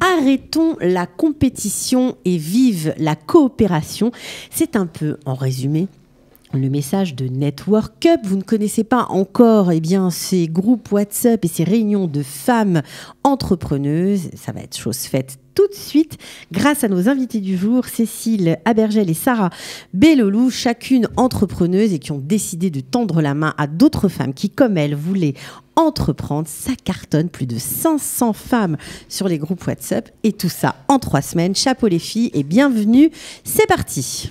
Arrêtons la compétition et vive la coopération. C'est un peu, en résumé, le message de Network Up. Vous ne connaissez pas encore ces groupes WhatsApp et ces réunions de femmes entrepreneuses. Ça va être chose faite tout de suite grâce à nos invités du jour, Cécile Abergel et Sarah Bellolou, chacune entrepreneuse et qui ont décidé de tendre la main à d'autres femmes qui, comme elles, voulaient entreprendre. Ça cartonne, plus de 500 femmes sur les groupes WhatsApp et tout ça en 3 semaines. Chapeau les filles et bienvenue, c'est parti.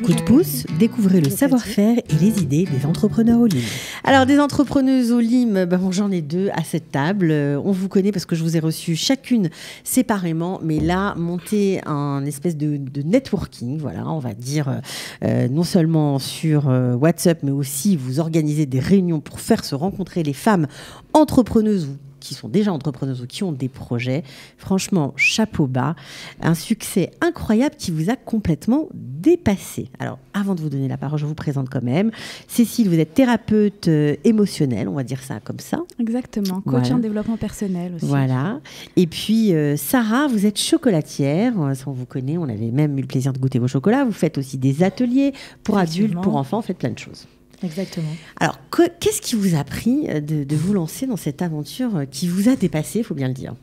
Coup de pouce, découvrez le savoir-faire et les idées des entrepreneurs au LIM. Alors des entrepreneuses au LIM, j'en ai 2 à cette table. On vous connaît parce que je vous ai reçues chacune séparément, mais là, monter un espèce de networking, voilà, on va dire, non seulement sur WhatsApp, mais aussi vous organisez des réunions pour faire se rencontrer les femmes entrepreneuses ou qui sont déjà entrepreneuses ou qui ont des projets. Franchement, chapeau bas. Un succès incroyable qui vous a complètement dépassé. Alors, avant de vous donner la parole, je vous présente quand même. Cécile, vous êtes thérapeute émotionnelle, on va dire ça comme ça. Exactement, coach en développement personnel aussi. Voilà. Et puis, Sarah, vous êtes chocolatière. Ça, on vous connaît, on avait même eu le plaisir de goûter vos chocolats. Vous faites aussi des ateliers pour adultes, pour enfants, vous faites plein de choses. Exactement. Alors, qu'est-ce qui vous a pris de vous lancer dans cette aventure qui vous a dépassé, il faut bien le dire.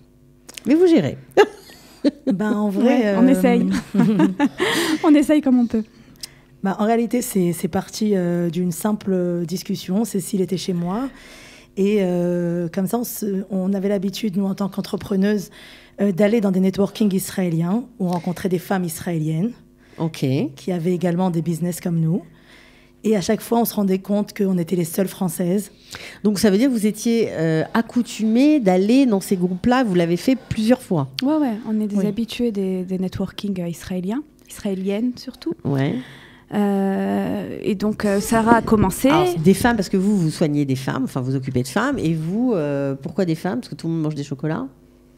Mais vous gérez. En vrai... on essaye. On essaye comme on peut. En réalité, c'est parti d'une simple discussion. Cécile était chez moi. Et comme ça, on avait l'habitude, nous, en tant qu'entrepreneuses, d'aller dans des networking israéliens où on rencontrait des femmes israéliennes qui avaient également des business comme nous. Et à chaque fois, on se rendait compte qu'on était les seules Françaises. Donc, ça veut dire que vous étiez accoutumées d'aller dans ces groupes-là. Vous l'avez fait plusieurs fois. Ouais. On est des habitués des networking israéliennes surtout. Ouais. Et donc, Sarah a commencé. Alors, des femmes, parce que vous soignez des femmes, enfin, vous occupez de femmes. Et vous, pourquoi des femmes? Parce que tout le monde mange des chocolats?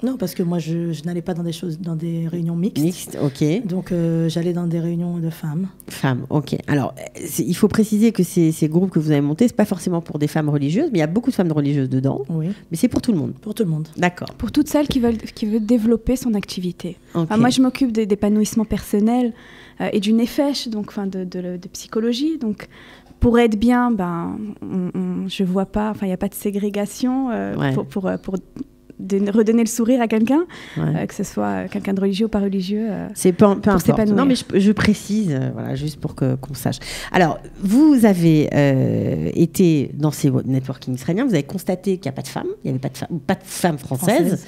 Non, parce que moi, je n'allais pas dans des réunions mixtes. Mixtes, ok. Donc, j'allais dans des réunions de femmes. Femmes, ok. Alors, il faut préciser que ces groupes que vous avez montés, c'est pas forcément pour des femmes religieuses, mais il y a beaucoup de femmes religieuses dedans. Oui. Mais c'est pour tout le monde. Pour tout le monde. D'accord. Pour toutes celles qui veulent développer son activité. Okay. Moi, je m'occupe d'épanouissement personnel et du nefesh, donc de psychologie. Donc, pour être bien, je vois pas, il n'y a pas de ségrégation pour redonner le sourire à quelqu'un, que ce soit quelqu'un de religieux ou pas religieux, c'est peu importe. Non, mais je précise, juste pour qu'on sache. Alors, vous avez été dans ces networking israéliens, vous avez constaté qu'il n'y a pas de femmes, il n'y avait pas de femmes françaises.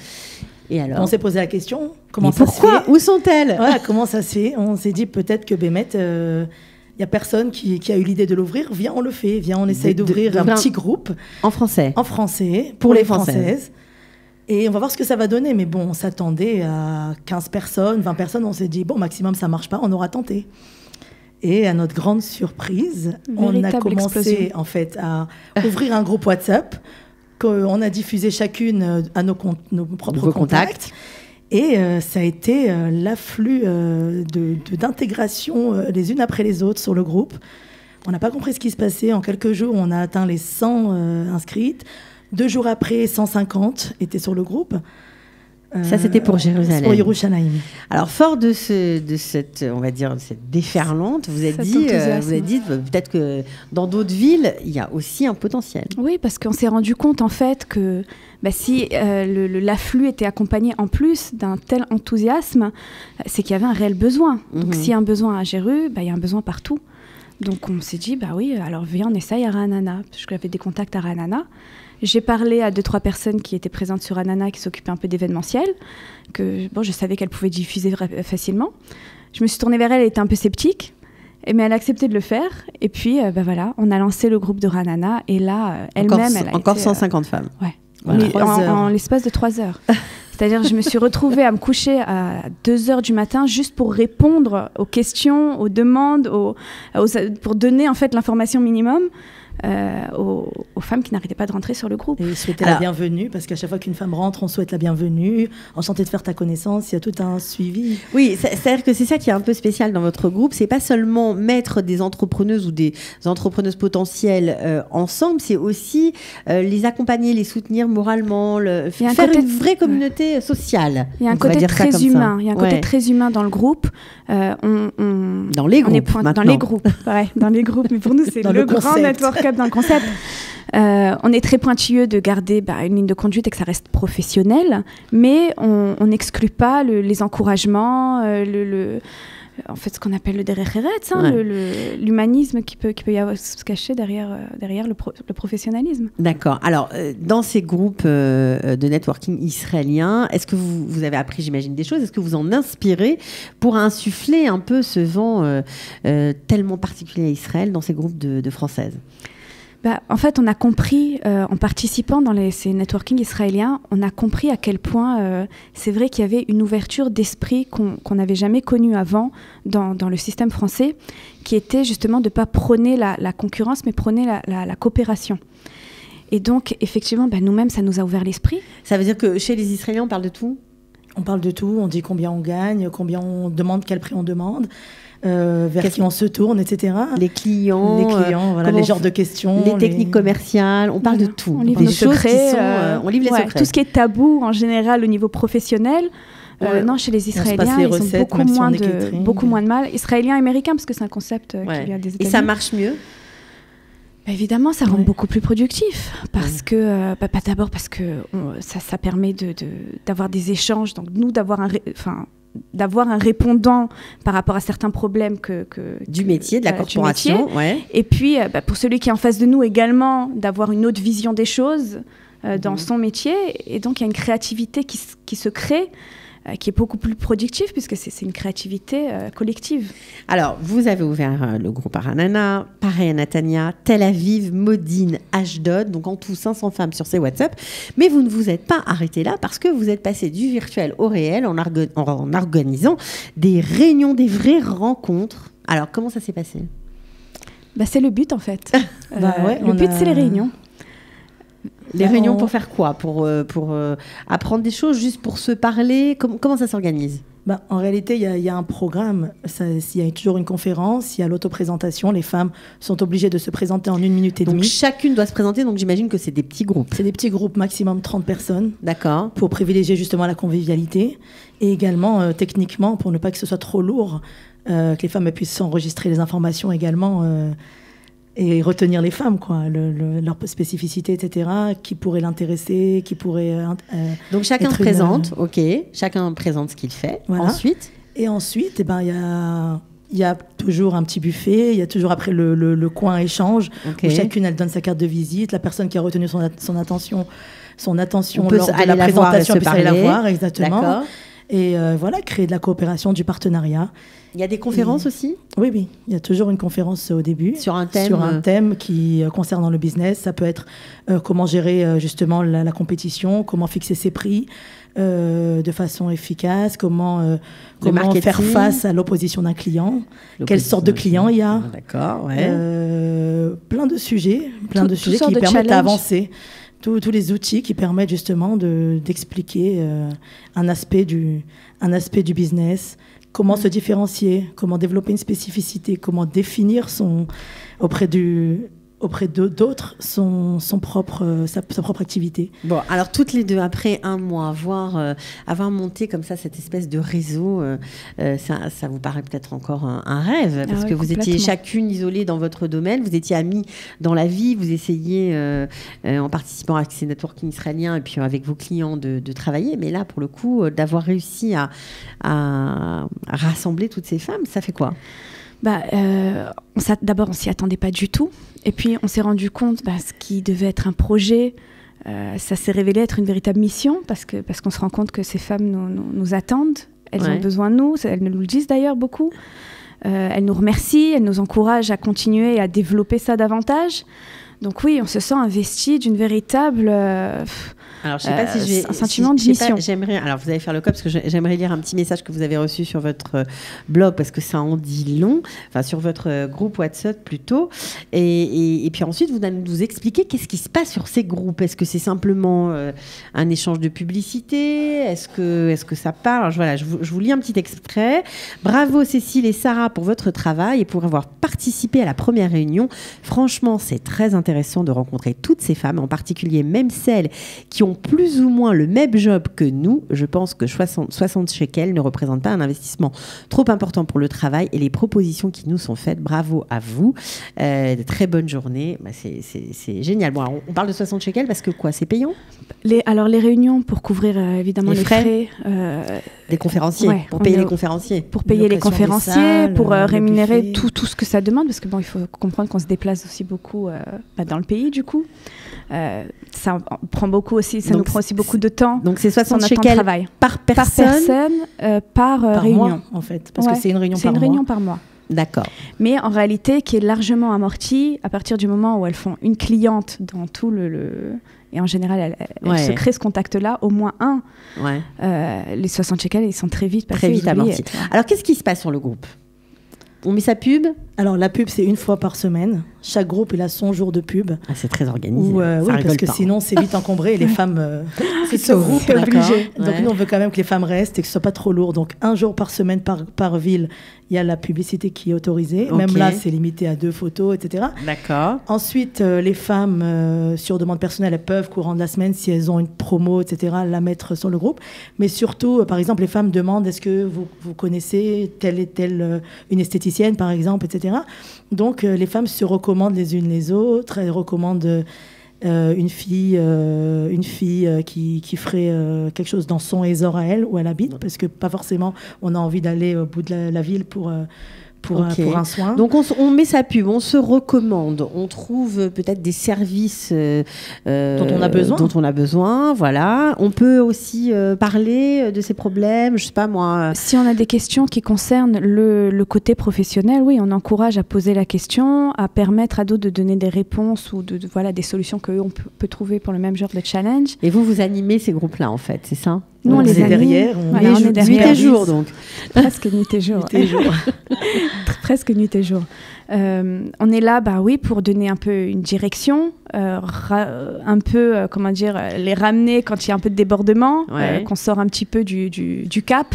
Et alors, on s'est posé la question, pourquoi? Où sont-elles? Voilà, comment ça se fait? On s'est dit peut-être que Bémet... Il n'y a personne qui a eu l'idée de l'ouvrir. Viens, on le fait. Viens, on essaye d'ouvrir un petit groupe. En français. En français, pour les Françaises. Et on va voir ce que ça va donner. Mais bon, on s'attendait à 15 personnes, 20 personnes. On s'est dit, maximum, ça ne marche pas. On aura tenté. Et à notre grande surprise, on a commencé en fait à ouvrir un groupe WhatsApp qu'on a diffusé chacune à nos propres contacts. Et ça a été l'afflux d'intégration les unes après les autres sur le groupe. On n'a pas compris ce qui se passait. En quelques jours, on a atteint les 100 inscrites. 2 jours après, 150 étaient sur le groupe. Ça, c'était pour Jérusalem. Pour Yerushalayim. Alors, fort de cette, on va dire, cette déferlante, vous avez dit peut-être que dans d'autres villes, il y a aussi un potentiel. Oui, parce qu'on s'est rendu compte, en fait, que si l'afflux était accompagné en plus d'un tel enthousiasme, c'est qu'il y avait un réel besoin. Donc, s'il y a un besoin à Jéru, il y a un besoin partout. Donc, on s'est dit, alors viens, on essaye à Ra'anana, parce que j'avais des contacts à Ra'anana. J'ai parlé à 2-3 personnes qui étaient présentes sur Ra'anana, qui s'occupaient un peu d'événementiel, que je savais qu'elles pouvaient diffuser facilement. Je me suis tournée vers elle, elle était un peu sceptique, mais elle a accepté de le faire. Et puis, on a lancé le groupe de Ra'anana, et là, elle-même... Encore 150 femmes. Ouais, voilà. en l'espace de 3 heures. C'est-à-dire, je me suis retrouvée à me coucher à 2 heures du matin juste pour répondre aux questions, aux demandes, pour donner en fait l'information minimum. aux femmes qui n'arrêtaient pas de rentrer sur le groupe. Et souhaiter la bienvenue, parce qu'à chaque fois qu'une femme rentre, on souhaite la bienvenue, enchanté de faire ta connaissance, il y a tout un suivi. Oui, c'est-à-dire que c'est ça qui est un peu spécial dans votre groupe, c'est pas seulement mettre des entrepreneuses ou des entrepreneuses potentielles ensemble, c'est aussi les accompagner, les soutenir moralement, faire une vraie communauté sociale. Il y a un côté très humain, il y a un côté très humain dans le groupe. Dans les groupes maintenant. Dans les groupes, ouais, dans les groupes, mais pour nous c'est le grand network up dans le concept. On est très pointilleux de garder une ligne de conduite et que ça reste professionnel, mais on n'exclut pas les encouragements, en fait, ce qu'on appelle le derech eretz, l'humanisme qui peut y avoir, se cacher derrière le professionnalisme. D'accord. Alors, dans ces groupes de networking israéliens, est-ce que vous avez appris, j'imagine, des choses? Est-ce que vous en inspirez pour insuffler un peu ce vent tellement particulier à Israël dans ces groupes de Françaises? En fait, on a compris, en participant dans ces networking israéliens, on a compris à quel point c'est vrai qu'il y avait une ouverture d'esprit qu'on n'avait jamais connue avant dans le système français, qui était justement de ne pas prôner la concurrence, mais prôner la coopération. Et donc, effectivement, nous-mêmes, ça nous a ouvert l'esprit. Ça veut dire que chez les Israéliens, on parle de tout? On parle de tout, on dit combien on gagne, combien on demande, quel prix on demande. Vers qui on se tourne, etc. Les clients, voilà, les genres de questions. Les techniques commerciales, on parle de tout. On livre nos secrets. On livre les secrets. Tout ce qui est tabou en général au niveau professionnel. Non, chez les Israéliens, ils ont beaucoup moins de mal. Israéliens, américains, parce que c'est un concept qui vient des États-Unis. Et ça marche mieux? Évidemment, ça rend beaucoup plus productif. Parce que, d'abord parce que ça permet d'avoir des échanges, donc nous d'avoir un répondant par rapport à certains problèmes du métier, de la corporation. Et puis, pour celui qui est en face de nous également, d'avoir une autre vision des choses dans son métier. Et donc, il y a une créativité qui se crée, qui est beaucoup plus productive, puisque c'est une créativité collective. Alors, vous avez ouvert le groupe Aranana, pareil à Natania, Tel Aviv, Modine, Ashdod, donc en tout 500 femmes sur ces WhatsApp. Mais vous ne vous êtes pas arrêté là, parce que vous êtes passé du virtuel au réel en organisant des réunions, des vraies rencontres. Alors, comment ça s'est passé? C'est le but, en fait. Le but, c'est les réunions. Les réunions pour faire quoi? Pour apprendre des choses, juste pour se parler? Comment ça s'organise? En réalité, il y a un programme. Il y a toujours une conférence, il y a l'autoprésentation. Les femmes sont obligées de se présenter en 1 minute et demie. Donc chacune doit se présenter, donc j'imagine que c'est des petits groupes. C'est des petits groupes, maximum 30 personnes. D'accord. Pour privilégier justement la convivialité. Et également, techniquement, pour ne pas que ce soit trop lourd, que les femmes puissent enregistrer les informations également. Et retenir les femmes, leur spécificité, etc., qui pourrait l'intéresser, qui pourrait... Donc chacun présente, chacun présente ce qu'il fait. Voilà. Ensuite, il y a toujours un petit buffet, il y a toujours après le coin échange, où chacune, elle donne sa carte de visite, la personne qui a retenu son attention lors de la présentation, elle peut aller la voir, exactement. D'accord. Et créer de la coopération, du partenariat. Il y a des conférences aussi? Oui, il y a toujours une conférence au début. Sur un thème qui concernant le business. Ça peut être comment gérer justement la compétition, comment fixer ses prix de façon efficace, comment faire face à l'opposition d'un client, quelle sorte de client il y a. D'accord, plein de sujets qui permettent d'avancer. Tous les outils qui permettent justement d'expliquer un aspect du business, comment se différencier, comment développer une spécificité, comment définir auprès d'autres sa propre activité. Bon, alors toutes les deux, après un mois, avoir monté comme ça cette espèce de réseau, ça vous paraît peut-être encore un rêve, parce que vous étiez chacune isolée dans votre domaine, vous étiez amies dans la vie, vous essayez, en participant à ces networking israéliens et puis avec vos clients, de travailler, mais là, pour le coup, d'avoir réussi à rassembler toutes ces femmes, ça fait quoi? D'abord, on s'y attendait pas du tout. Et puis, on s'est rendu compte ce qui devait être un projet, ça s'est révélé être une véritable mission, parce qu'on se rend compte que ces femmes nous attendent. Elles ont besoin de nous. Elles nous le disent d'ailleurs beaucoup. Elles nous remercient, elles nous encouragent à continuer et à développer ça davantage. Donc oui, on se sent investi d'une véritable... Alors, je sais pas si je vais, un sentiment de mission. J'aimerais, alors vous allez faire le cop parce que j'aimerais lire un petit message que vous avez reçu sur votre blog parce que ça en dit long, enfin sur votre groupe WhatsApp plutôt. Et puis ensuite, vous allez nous expliquer qu'est-ce qui se passe sur ces groupes. Est-ce que c'est simplement un échange de publicité? Est-ce que ça parle? Alors, voilà, je vous lis un petit extrait. Bravo Cécile et Sarah pour votre travail et pour avoir participé à la première réunion. Franchement, c'est très intéressant de rencontrer toutes ces femmes, en particulier même celles qui ont plus ou moins le même job que nous. Je pense que 60 shekels ne représentent pas un investissement trop important pour le travail et les propositions qui nous sont faites. Bravo à vous. Très bonne journée. Bah, c'est génial. Bon, alors, on parle de 60 shekels parce que quoi, c'est payant? Alors les réunions pour couvrir évidemment les frais des conférenciers, pour payer les conférenciens. Pour payer les conférenciers, pour rémunérer tout ce que ça demande, parce que bon, il faut comprendre qu'on se déplace aussi beaucoup dans le pays du coup. Ça prend beaucoup aussi, ça nous prend aussi beaucoup de temps. Donc c'est 60 shekels par personne, par réunion mois, en fait, parce que c'est une réunion par mois. D'accord. Mais en réalité, qui est largement amortie à partir du moment où elles font une cliente dans tout et en général, elles se créent ce contact-là, au moins un. Ouais. Les 60 shekels, ils sont très vite passés. Très vite amortis. Alors, qu'est-ce qui se passe sur le groupe? On met sa pub? Alors, la pub, c'est une fois par semaine. Chaque groupe, il a son jour de pub. Ah, c'est très organisé. Oui, parce que sinon, c'est vite encombré et les femmes c'est obligé. Donc, nous, on veut quand même que les femmes restent et que ce soit pas trop lourd. Donc, un jour par semaine par ville, il y a la publicité qui est autorisée. Même là, c'est limité à 2 photos, etc. D'accord. Ensuite, les femmes, sur demande personnelle, elles peuvent, courant de la semaine, si elles ont une promo, etc., la mettre sur le groupe. Mais surtout, par exemple, les femmes demandent est-ce que vous connaissez telle et telle une esthéticienne, par exemple, etc. Donc, les femmes se recommandent les unes les autres. Elles recommandent une fille qui ferait quelque chose dans son Ézor à elle, où elle habite, parce que pas forcément on a envie d'aller au bout de la ville pour un soin. Donc on met sa pub, on se recommande, on trouve peut-être des services dont on a besoin. Voilà. On peut aussi parler de ces problèmes, je sais pas moi. Si on a des questions qui concernent le côté professionnel, oui, on encourage à poser la question, à permettre à d'autres de donner des réponses ou voilà, des solutions qu'eux on peut trouver pour le même genre de challenge. Et vous animez ces groupes-là en fait, c'est ça? Nous, on les est derrière. On est derrière. Nuit et jour, donc. Presque nuit et jour. Presque nuit et jour. On est là, pour donner un peu une direction, un peu, les ramener quand il y a un peu de débordement, qu'on sort un petit peu du cap.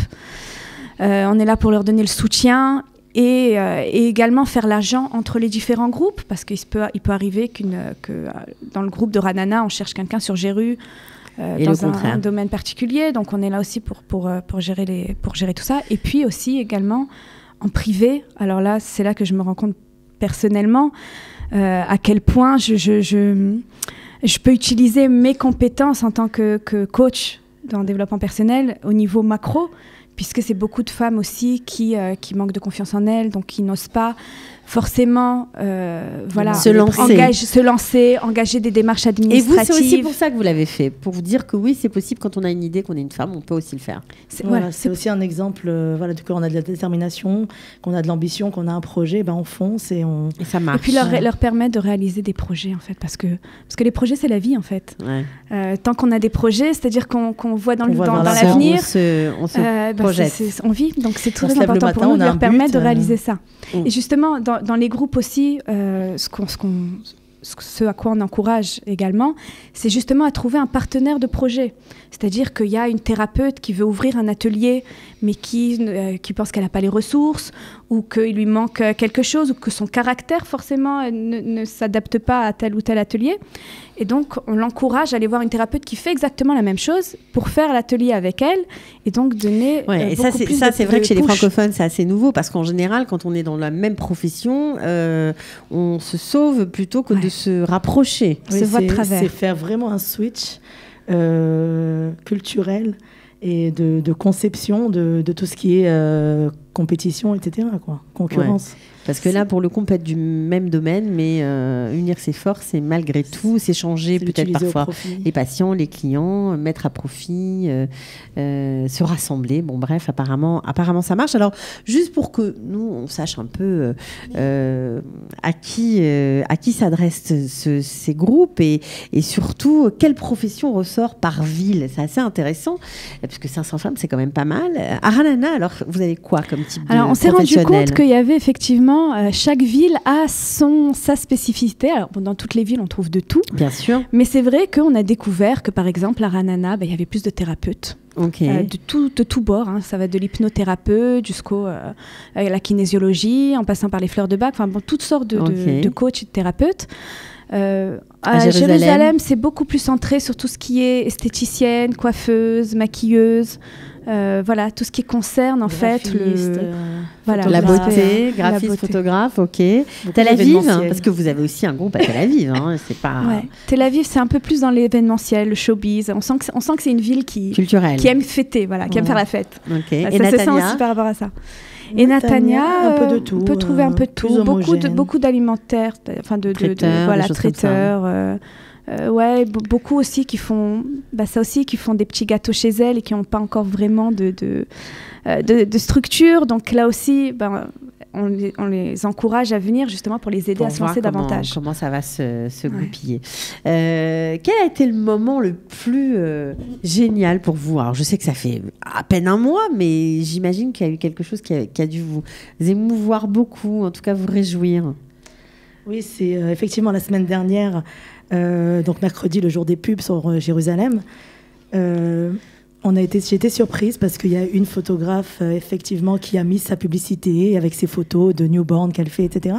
On est là pour leur donner le soutien et également faire l'agent entre les différents groupes, parce qu'il peut arriver que dans le groupe de Ranana, on cherche quelqu'un sur Jéru, dans un domaine particulier, donc on est là aussi pour gérer tout ça, et puis aussi également en privé. Alors là, c'est là que je me rends compte personnellement à quel point je peux utiliser mes compétences en tant que coach dans le développement personnel au niveau macro, puisque c'est beaucoup de femmes aussi qui manquent de confiance en elles, donc qui n'osent pas forcément se lancer, engager des démarches administratives. Et vous, c'est aussi pour ça que vous l'avez fait, pour vous dire que oui, c'est possible quand on a une idée, qu'on est une femme, on peut aussi le faire. C'est aussi un exemple, quand on a de la détermination, qu'on a de l'ambition, qu'on a un projet, on fonce et ça marche. Et puis leur permettre de réaliser des projets, en fait, parce que les projets, c'est la vie, en fait. Ouais. Tant qu'on a des projets, c'est-à-dire qu'on voit dans l'avenir, on se projette. On vit, donc c'est très important pour nous de leur permettre de réaliser ça. Et justement, dans les groupes aussi, ce à quoi on encourage également, c'est justement à trouver un partenaire de projet. C'est-à-dire qu'il y a une thérapeute qui veut ouvrir un atelier, mais qui pense qu'elle n'a pas les ressources, ou qu'il lui manque quelque chose, ou que son caractère, forcément, ne s'adapte pas à tel ou tel atelier. Et donc, on l'encourage à aller voir une thérapeute qui fait exactement la même chose pour faire l'atelier avec elle, et donc donner et c'est vrai que chez les francophones, c'est assez nouveau, parce qu'en général, quand on est dans la même profession, on se sauve plutôt que de se rapprocher. C'est faire vraiment un switch culturel et de conception de tout ce qui est compétition, etc., quoi. Concurrence. Ouais. Parce que là, pour le coup, on peut être du même domaine, mais unir ses forces et malgré tout s'échanger peut-être parfois les patients, les clients, mettre à profit, se rassembler. Bon, bref, apparemment, ça marche. Alors, juste pour que nous, on sache un peu à qui s'adressent ces groupes et surtout, quelle profession ressort par ville. C'est assez intéressant, parce que 500 femmes, c'est quand même pas mal. À Ranana, alors, vous avez quoi comme type de professionnel ? Alors, on s'est rendu compte qu'il y avait effectivement chaque ville a sa spécificité. Alors, dans toutes les villes, on trouve de tout. Bien sûr. Mais c'est vrai qu'on a découvert que, par exemple, à Ranana, il y avait plus de thérapeutes. Okay. De tout bord. Hein. Ça va de l'hypnothérapeute jusqu'au la kinésiologie, en passant par les fleurs de bac. Enfin, bon, toutes sortes de coachs et de thérapeutes. À Jérusalem, c'est beaucoup plus centré sur tout ce qui est esthéticienne, coiffeuse, maquilleuse. Voilà, tout ce qui concerne en fait la beauté, graphiste, photographe, ok. Tel Aviv, parce que vous avez aussi un groupe à Tel Aviv, hein, c'est pas. Ouais. Tel Aviv, c'est un peu plus dans l'événementiel, le showbiz. On sent que c'est une ville culturelle, qui aime fêter, voilà, qui aime faire la fête. Okay. Et ça se sent aussi par rapport à ça. Et Natania, un peu de tout, on peut trouver un peu de tout, beaucoup d'alimentaires, enfin traiteurs. Beaucoup aussi qui font des petits gâteaux chez elles et qui n'ont pas encore vraiment de structure. Donc là aussi, on les encourage à venir justement pour les aider à se lancer davantage. Comment ça va se goupiller. Quel a été le moment le plus génial pour vous ? Alors je sais que ça fait à peine un mois, mais j'imagine qu'il y a eu quelque chose qui a dû vous émouvoir beaucoup, en tout cas vous réjouir. Oui, c'est effectivement la semaine dernière. Donc mercredi, le jour des pubs sur Jérusalem, j'ai été surprise parce qu'il y a une photographe effectivement qui a mis sa publicité avec ses photos de newborn qu'elle fait, etc.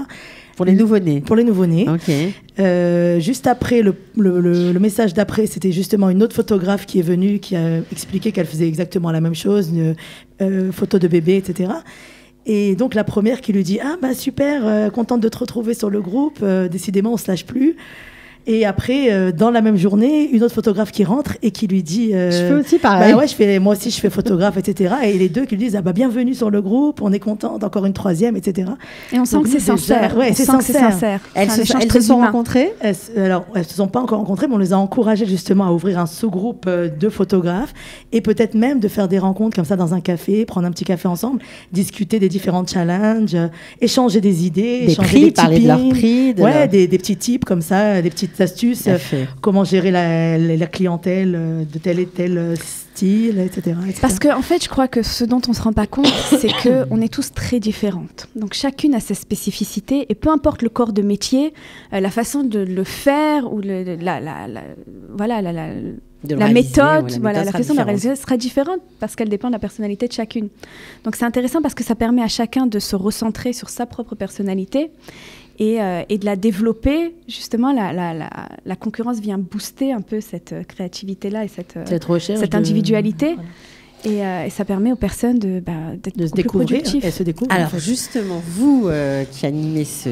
Pour les nouveau-nés. Pour les nouveau-nés. Okay. Juste après, le message d'après, c'était justement une autre photographe qui est venue, qui a expliqué qu'elle faisait exactement la même chose, une photo de bébé, etc. Et donc la première qui lui dit « Ah bah super, contente de te retrouver sur le groupe, décidément on se lâche plus ». Et après, dans la même journée, une autre photographe qui rentre et qui lui dit je fais aussi pareil. Moi aussi, je fais photographe, etc. Et les deux qui lui disent bienvenue sur le groupe, on est contente, encore une troisième, etc. Et on sent que c'est sincère. Ouais, c'est sincère. Elles se sont rencontrées. Alors, elles ne se sont pas encore rencontrées, mais on les a encouragées justement à ouvrir un sous-groupe de photographes et peut-être même de faire des rencontres comme ça dans un café, prendre un petit café ensemble, discuter des différents challenges, échanger des idées, parler de leurs prix. Des petits tips comme ça, des petites astuces, comment gérer la clientèle de tel et tel style, etc. Parce qu'en fait, je crois que ce dont on ne se rend pas compte, c'est qu'on est tous très différentes. Donc chacune a ses spécificités et peu importe le corps de métier, la façon de le faire ou la méthode, la façon de la réaliser sera différente parce qu'elle dépend de la personnalité de chacune. Donc c'est intéressant parce que ça permet à chacun de se recentrer sur sa propre personnalité et de la développer. Justement, la concurrence vient booster un peu cette créativité-là et cette recherche cette individualité. Voilà. Et ça permet aux personnes d'être se découvrir. Elles se découvrent. Alors justement, vous qui animez ce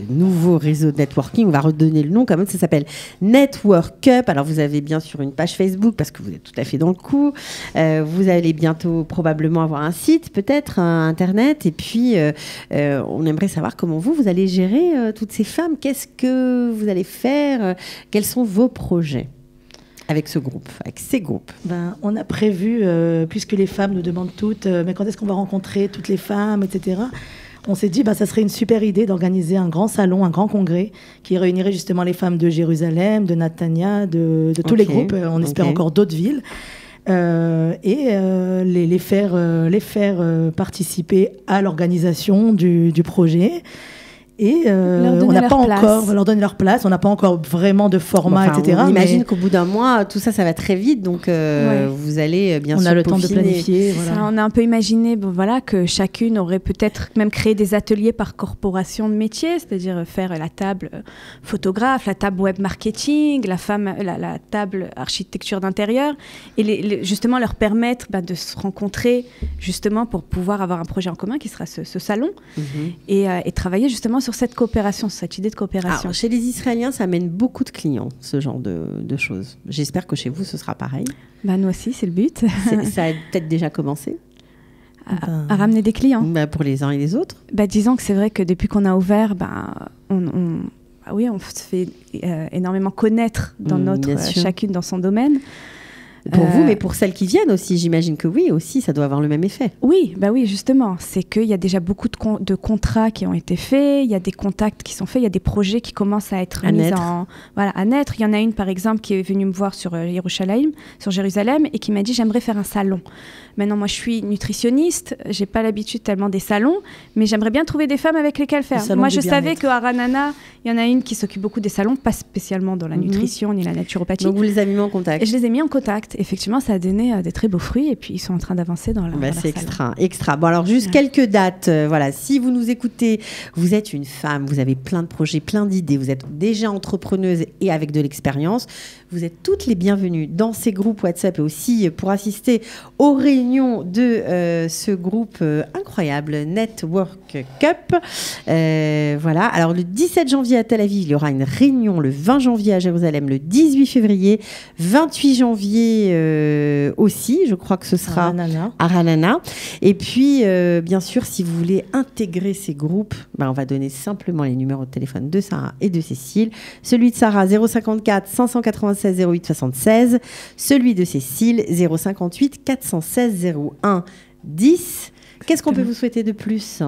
nouveau réseau de networking, on va redonner le nom quand même, ça s'appelle Network Up. Alors vous avez bien sûr une page Facebook parce que vous êtes tout à fait dans le coup. Vous allez bientôt probablement avoir un site, peut-être un Internet. Et puis on aimerait savoir comment vous allez gérer toutes ces femmes. Qu'est-ce que vous allez faire ? Quels sont vos projets ? Avec ce groupe, avec ces groupes. On a prévu, puisque les femmes nous demandent toutes, mais quand est-ce qu'on va rencontrer toutes les femmes, etc. On s'est dit, ça serait une super idée d'organiser un grand salon, un grand congrès, qui réunirait justement les femmes de Jérusalem, de Natania, de tous les groupes, on espère encore d'autres villes, et les faire participer à l'organisation du projet. Et on n'a pas encore leur donner leur place, on n'a pas encore vraiment de format, etc. On imagine qu'au bout d'un mois, tout ça va très vite, donc vous allez bien sûr on a le temps de planifier. Voilà. Ça, on a un peu imaginé que chacune aurait peut-être même créé des ateliers par corporation de métier, c'est-à-dire faire la table photographe, la table web marketing, la table architecture d'intérieur, et justement leur permettre de se rencontrer justement pour pouvoir avoir un projet en commun qui sera ce salon, et travailler justement sur cette coopération, cette idée de coopération. Alors, chez les Israéliens, ça amène beaucoup de clients, ce genre de choses. J'espère que chez vous, ce sera pareil. Nous aussi, c'est le but. Ça a peut-être déjà commencé ? à ramener des clients. Pour les uns et les autres. Disons que c'est vrai que depuis qu'on a ouvert, on se fait énormément connaître dans chacune dans son domaine. Pour vous, mais pour celles qui viennent aussi, j'imagine que oui, aussi, ça doit avoir le même effet. Oui, justement. C'est qu'il y a déjà beaucoup de contrats qui ont été faits, il y a des contacts qui sont faits, il y a des projets qui commencent à être mis à naître. Il y en a une, par exemple, qui est venue me voir sur Jérusalem, et qui m'a dit « j'aimerais faire un salon ». Maintenant, moi, je suis nutritionniste, j'ai pas l'habitude tellement des salons, mais j'aimerais bien trouver des femmes avec lesquelles faire. Moi, je savais qu'à Ranana, il y en a une qui s'occupe beaucoup des salons, pas spécialement dans la nutrition ni la naturopathie. Donc, vous les avez mis en contact. Et je les ai mis en contact. Effectivement, ça a donné des très beaux fruits, et puis ils sont en train d'avancer dans leur c'est extra. Bon, alors, juste quelques dates. Voilà, si vous nous écoutez, vous êtes une femme, vous avez plein de projets, plein d'idées, vous êtes déjà entrepreneuse et avec de l'expérience, vous êtes toutes les bienvenues dans ces groupes WhatsApp et aussi pour assister aux réunions de ce groupe incroyable, Network Cup. Voilà. Alors, le 17 janvier à Tel Aviv, il y aura une réunion, le 20 janvier à Jérusalem, le 18 février, 28 janvier aussi, je crois que ce sera à Ranana. Et puis, bien sûr, si vous voulez intégrer ces groupes, on va donner simplement les numéros de téléphone de Sarah et de Cécile. Celui de Sarah, 054 596 08 76. Celui de Cécile, 058 416 01 10. Qu'est-ce qu'on peut vous souhaiter de plus ?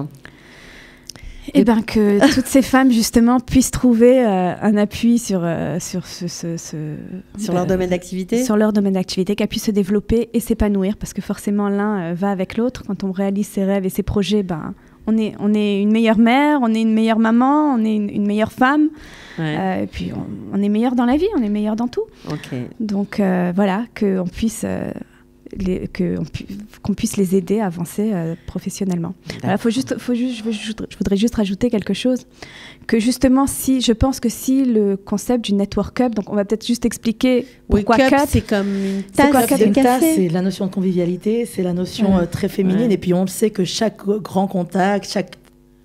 Que toutes ces femmes, justement, puissent trouver un appui sur leur domaine d'activité. Sur leur domaine d'activité, qu'elles puissent se développer et s'épanouir, parce que forcément, l'un va avec l'autre. Quand on réalise ses rêves et ses projets, on est une meilleure mère, on est une meilleure maman, on est une meilleure femme. Ouais. Et puis, on est meilleur dans la vie, on est meilleur dans tout. Okay. Donc, voilà, qu'on puisse... qu'on puisse les aider à avancer professionnellement. Voilà, je voudrais juste rajouter quelque chose, que justement, je pense que si le concept du Network Cup, donc on va peut-être juste expliquer pourquoi cup, cup. C'est comme une tasse de café. C'est la notion de convivialité, c'est la notion très féminine, et puis on le sait que chaque grand contact,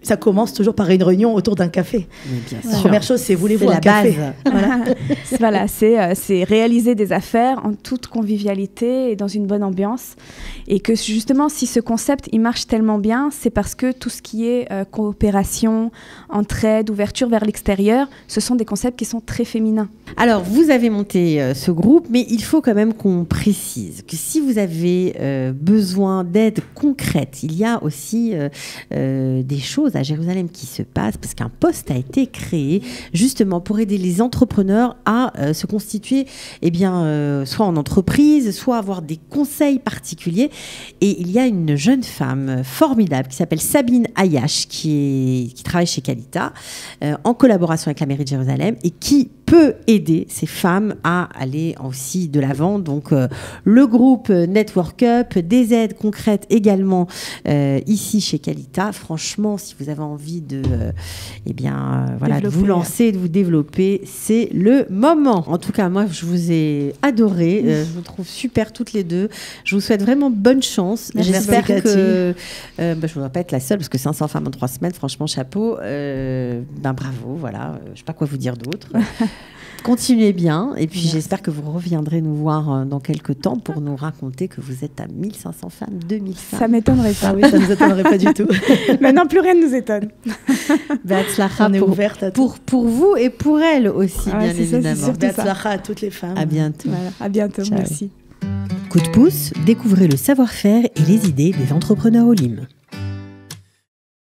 ça commence toujours par une réunion autour d'un café. La première chose, c'est voulez-vous un café ? Voilà, c'est réaliser des affaires en toute convivialité et dans une bonne ambiance. Et que justement, si ce concept, il marche tellement bien, c'est parce que tout ce qui est coopération, entraide, ouverture vers l'extérieur, ce sont des concepts qui sont très féminins. Alors, vous avez monté ce groupe, mais il faut quand même qu'on précise que si vous avez besoin d'aide concrète, il y a aussi des choses à Jérusalem qui se passent, parce qu'un poste a été créé justement pour aider les entrepreneurs à se constituer soit en entreprise, soit avoir des conseils particuliers. Et il y a une jeune femme formidable qui s'appelle Sabine Ayash, qui travaille chez Qualita en collaboration avec la mairie de Jérusalem et qui peut aider ces femmes à aller aussi de l'avant. Donc, le groupe Network Up, des aides concrètes également ici chez Qualita. Franchement, si vous avez envie de vous lancer, de vous développer, c'est le moment. En tout cas, moi, je vous ai adoré. Je vous trouve super toutes les deux. Je vous souhaite vraiment bonne chance. Merci. J'espère que je ne voudrais pas être la seule, parce que 500 femmes en 3 semaines, franchement, chapeau. Bravo, voilà. Je ne sais pas quoi vous dire d'autre. Continuez bien, et puis j'espère que vous reviendrez nous voir dans quelques temps pour nous raconter que vous êtes à 1500 femmes, 2000 femmes. Ça m'étonnerait pas. Ah oui, ça ne nous étonnerait pas du tout. Maintenant, plus rien ne nous étonne. On est ouverte à tout. Pour vous et pour elle aussi, bien évidemment. Be'atzlacha à toutes les femmes. À bientôt. Voilà, à bientôt, ciao. merci. Coup de pouce, découvrez le savoir-faire et les idées des entrepreneurs Olim.